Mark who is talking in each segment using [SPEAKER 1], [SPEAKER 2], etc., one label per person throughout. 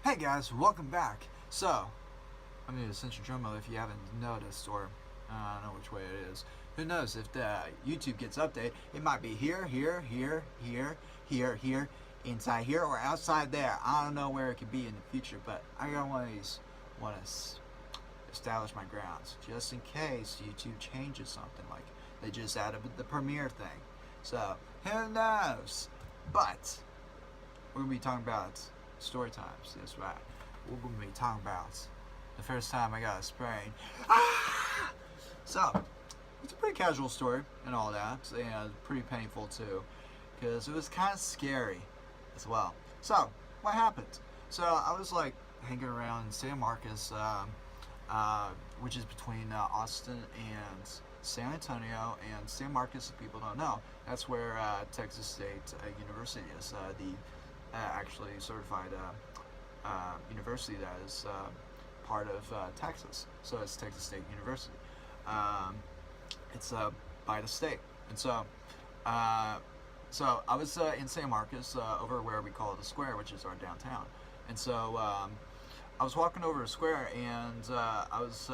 [SPEAKER 1] Hey guys, welcome back. So, I'm going to censor Drummo if you haven't noticed, or I don't know which way it is. Who knows, if the YouTube gets updated, it might be here, inside here, or outside there. I don't know where it could be in the future, but I always want to establish my grounds, just in case YouTube changes something, like they just added the premiere thing. So, who knows? But, we're going to be talking about story times. That's right. We're going to be talking about the first time I got a sprain. Ah! So, it's a pretty casual story and all that, and pretty painful too, because it was kind of scary as well. So, what happened? So, I was like hanging around in San Marcos, which is between Austin and San Antonio. And San Marcos, if people don't know, that's where Texas State University is, the actually certified university that is part of Texas. So it's Texas State University. It's by the state, and so I was in San Marcos, over where we call it the Square, which is our downtown. And so I was walking over the Square, and I was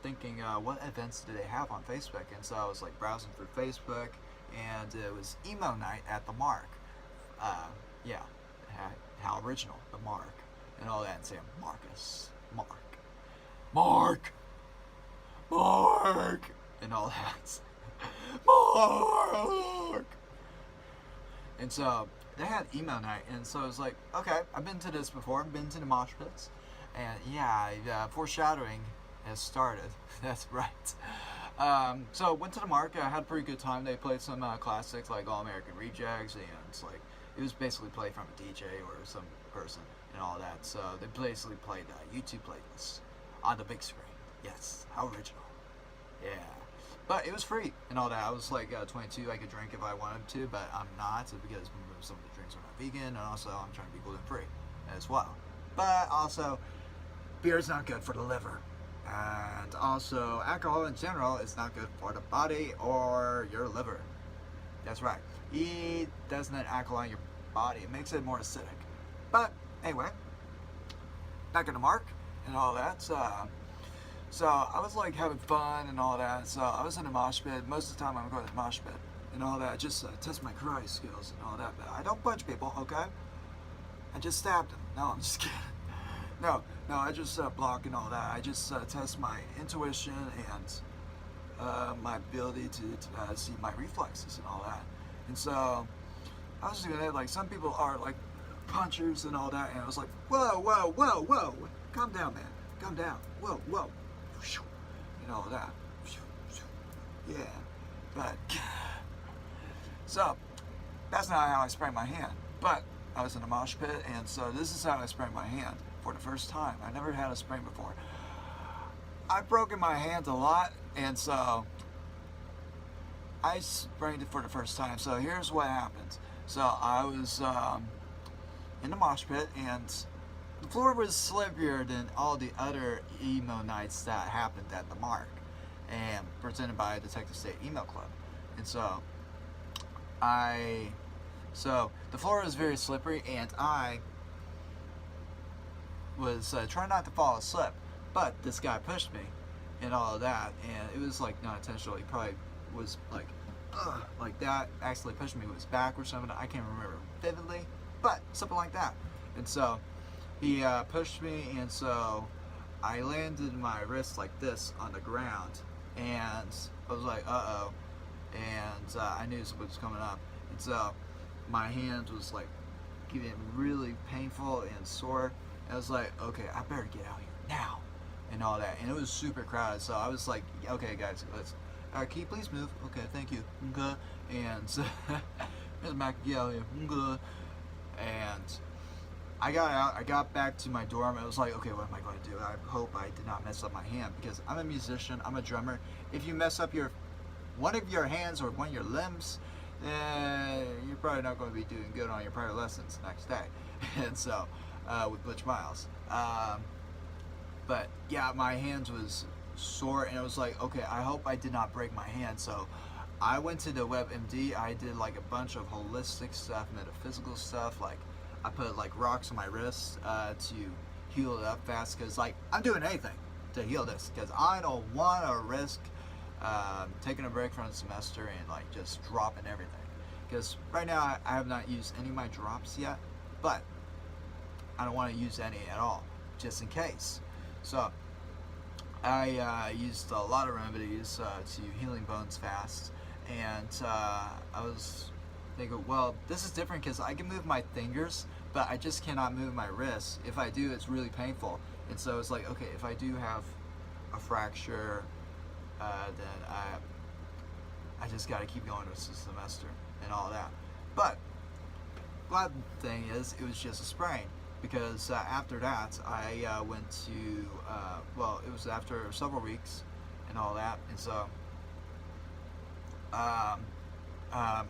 [SPEAKER 1] thinking, what events do they have on Facebook? And so I was like browsing through Facebook, and it was emo night at the Mark. Yeah, how original, the Mark, and all that, and San Marcos, Mark, and all that, Mark. And so they had emo night, and so I was like, okay, I've been to this before. I've been to the mosh pits, and yeah, foreshadowing has started. That's right. So went to the Mark. I had a pretty good time. They played some classics like All American Rejects, and it's like it was basically played from a DJ or some person and all that. So they basically played YouTube playlists on the big screen. Yes, how original. Yeah. But it was free and all that. I was like 22. I could drink if I wanted to, but I'm not, because some of the drinks are not vegan, and also I'm trying to be gluten free as well. But also, beer is not good for the liver. And also, alcohol in general is not good for the body or your liver. That's right. It doesn't alkaline your body. It makes it more acidic. But anyway, back in the Mark and all that. So I was like having fun and all that. So I was in a mosh pit. Most of the time I'm going to the mosh pit and all that. Just test my karate skills and all that. But I don't punch people, okay? I just stabbed them. No, I'm just kidding. No, I just block and all that. I just test my intuition and my ability to see my reflexes and all that. And so I was doing it. Like, some people are like punchers and all that, and I was like, whoa, calm down, man, calm down, whoa, and all that. Yeah, but so that's not how I sprained my hand. But I was in a mosh pit, and so this is how I sprained my hand for the first time. I never had a sprain before. I've broken my hand a lot, and so I sprained it for the first time. So here's what happened. So I was in the mosh pit, and the floor was slipperier than all the other emo nights that happened at the Mark, and presented by the Texas State Emo Club. And so the floor was very slippery, and I was trying not to fall asleep, but this guy pushed me and all of that, and it was like not intentional. He probably was like that, actually pushed me with his back or something. I can't remember vividly, but something like that. And so he pushed me, and so I landed my wrist like this on the ground, and I was like, uh-oh, and I knew something was coming up. And so my hand was like getting really painful and sore. I was like, okay, I better get out here now and all that. And it was super crowded, so I was like, okay guys, let's can you please move? Okay, thank you. Okay. And so Mr. Mac, get out here. Okay. And I got out, I got back to my dorm. I was like, okay, what am I going to do? I hope I did not mess up my hand, because I'm a musician, I'm a drummer. If you mess up one of your hands or one of your limbs, you're probably not going to be doing good on your private lessons the next day. And so, with Butch Miles. But yeah, my hands was sore, and I was like, okay, I hope I did not break my hand. So I went to the WebMD. I did like a bunch of holistic stuff, metaphysical stuff, like I put like rocks on my wrist to heal it up fast, because like I'm doing anything to heal this, because I don't want to risk taking a break from the semester and like just dropping everything. Because right now I have not used any of my drops yet, but I don't want to use any at all, just in case. So I used a lot of remedies to healing bones fast, and I was thinking, well, this is different because I can move my fingers, but I just cannot move my wrists. If I do, it's really painful. And so it's like, okay, if I do have a fracture, then I just got to keep going with the semester and all that. But glad thing is, it was just a sprain, because after that I went to well, it was after several weeks and all that, and so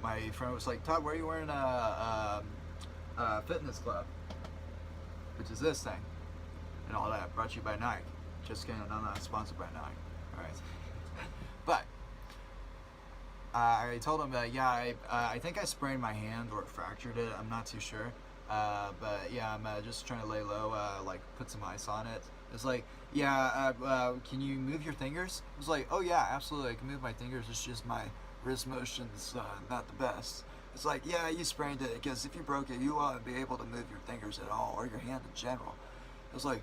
[SPEAKER 1] my friend was like, Todd, where are you wearing a fitness club, which is this thing and all that, brought to you by Nike. Just kidding, I'm not sponsored by Nike. Alright. But I told him that, yeah, I think I sprained my hand or fractured it, I'm not too sure. But yeah, I'm just trying to lay low, like put some ice on it. It's like, yeah, can you move your fingers? I was like, oh yeah, absolutely, I can move my fingers, it's just my wrist motion's not the best. It's like, yeah, you sprained it, because if you broke it, you won't be able to move your fingers at all, or your hand in general. I was like,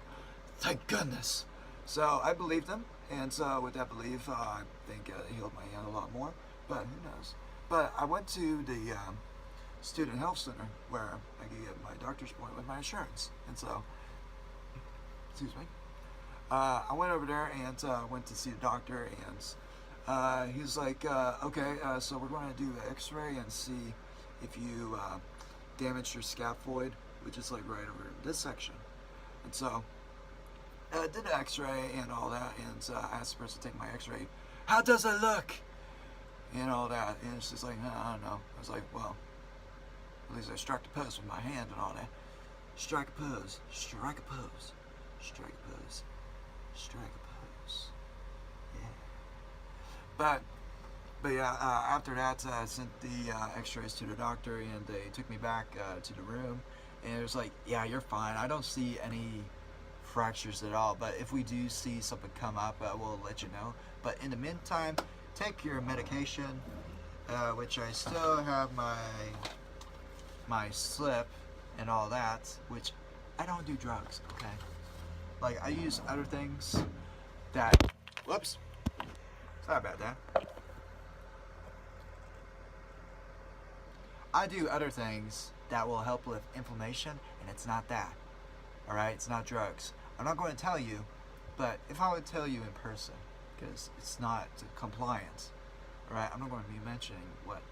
[SPEAKER 1] thank goodness. So I believed him, and so with that belief, I think it healed my hand a lot more, but who knows. But I went to the student health center where I could get my doctor's appointment with my insurance, and so, excuse me, I went over there and went to see the doctor, and he was like, okay, so we're going to do an x-ray and see if you damaged your scaphoid, which is like right over this section. And so I did an x-ray and all that, and I asked the person to take my x-ray, how does it look, and all that, and it's just like, I don't know. I was like, well, at least I struck the pose with my hand and all that. Strike a pose, strike a pose, strike a pose, strike a pose. Yeah. But yeah, after that, I sent the x-rays to the doctor, and they took me back to the room, and it was like, yeah, you're fine. I don't see any fractures at all, but if we do see something come up, we'll let you know. But in the meantime, take your medication, which I still have my slip and all that, which I don't do drugs, okay? Like, I use other things that, whoops, sorry about that. I do other things that will help with inflammation, and it's not that, alright? It's not drugs. I'm not going to tell you, but if I would tell you in person, because it's not compliant, alright? I'm not going to be mentioning what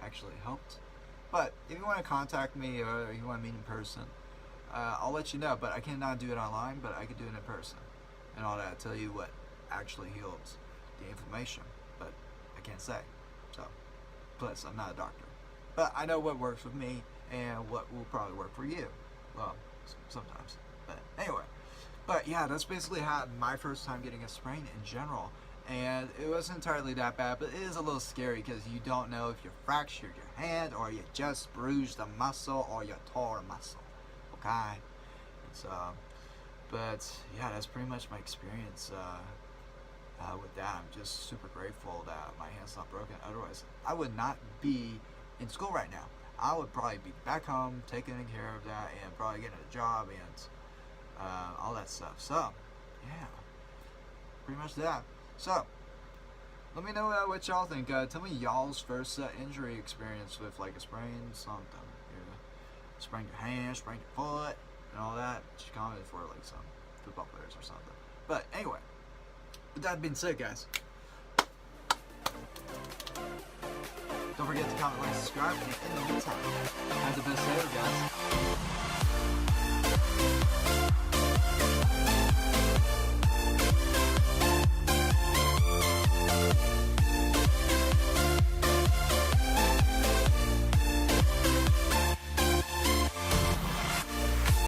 [SPEAKER 1] actually helped. But if you want to contact me, or you want to meet in person, I'll let you know. But I cannot do it online, but I can do it in person and all that. Tell you what actually heals the inflammation, but I can't say. So, plus I'm not a doctor, but I know what works with me and what will probably work for you. Well, sometimes. But anyway, but yeah, that's basically how my first time getting a sprain in general. And it wasn't entirely that bad, but it is a little scary because you don't know if you fractured your hand or you just bruised a muscle or you tore a muscle. Okay? So, but yeah, that's pretty much my experience with that. I'm just super grateful that my hand's not broken. Otherwise, I would not be in school right now. I would probably be back home taking care of that and probably getting a job and all that stuff. So, yeah, pretty much that. So, let me know what y'all think. Tell me y'all's first injury experience with like a sprain, something. You sprain your hand, sprain your foot, and all that. Just comment for like some football players or something. But anyway, with that being said, guys, don't forget to comment, like, subscribe, and in the meantime, have the best day, guys.